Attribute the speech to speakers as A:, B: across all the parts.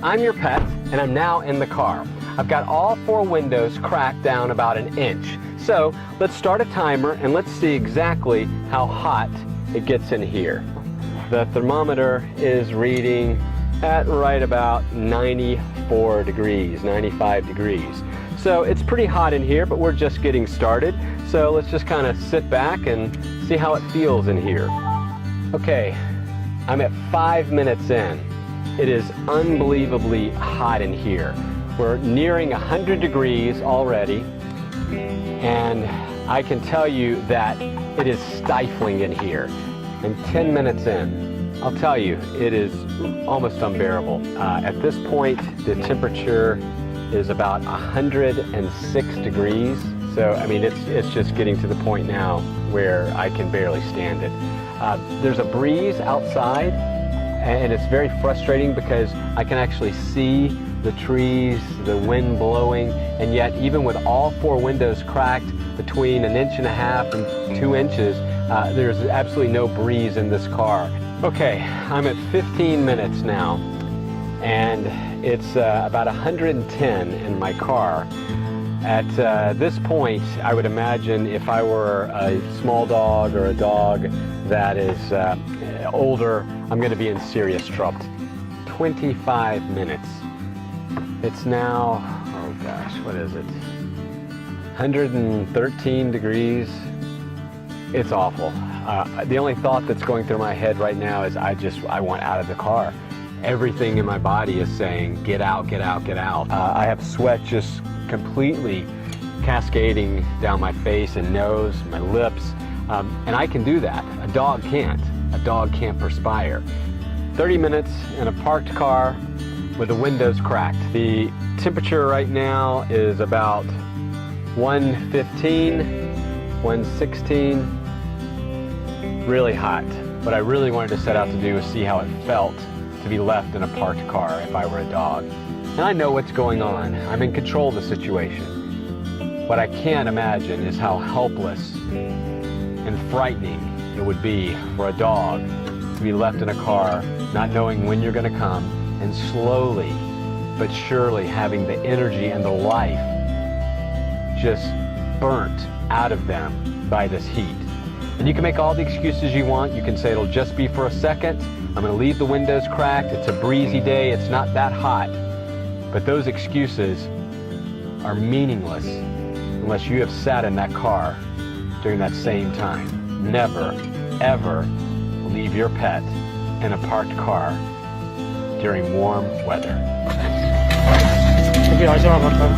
A: I'm your pet, and I'm now in the car. I've got all 4 windows cracked down about 1 inch. So let's start a timer and let's see exactly how hot it gets in here. The thermometer is reading at right about 94 degrees, 95 degrees. So it's pretty hot in here, but we're just getting started. So let's just kind of sit back and see how it feels in here. Okay, I'm at 5 minutes in. It is unbelievably hot in here. We're nearing 100 degrees already, and I can tell you that it is stifling in here. And 10 minutes in, I'll tell you, it is almost unbearable. At this point, the temperature is about 106 degrees. So, I mean, it's just getting to the point now where I can barely stand it. There's a breeze outside, and it's very frustrating because I can actually see the trees, the wind blowing, and yet even with all 4 windows cracked between 1.5 inches and 2 inches, there's absolutely no breeze in this car. Okay, I'm at 15 minutes now, and it's about 110 in my car. At this point, I would imagine if I were a small dog or a dog that is older, I'm going to be in serious trouble. 25 minutes. It's now, oh gosh, what is it? 113 degrees. It's awful. The only thought that's going through my head right now is I want out of the car. Everything in my body is saying, get out, get out, get out. I have sweat just completely cascading down my face and nose, my lips, and I can do that. A dog can't. A dog can't perspire. 30 minutes in a parked car with the windows cracked. The temperature right now is about 115, 116. Really hot. What I really wanted to set out to do was see how it felt to be left in a parked car if I were a dog. And I know what's going on. I'm in control of the situation. What I can't imagine is how helpless and frightening it would be for a dog to be left in a car, not knowing when you're going to come, and slowly but surely having the energy and the life just burnt out of them by this heat. And you can make all the excuses you want. You can say it'll just be for a second. I'm going to leave the windows cracked. It's a breezy day. It's not that hot. But those excuses are meaningless unless you have sat in that car during that same time. Never, ever leave your pet in a parked car during warm weather.
B: Ten cuidado, se va a cortar.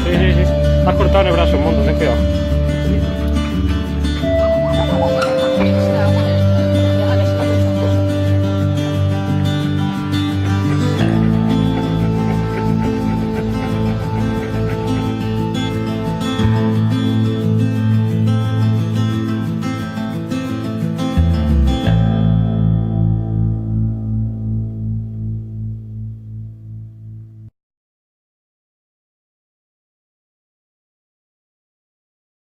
B: Sí. Has cortado el brazo un montón, ten cuidado.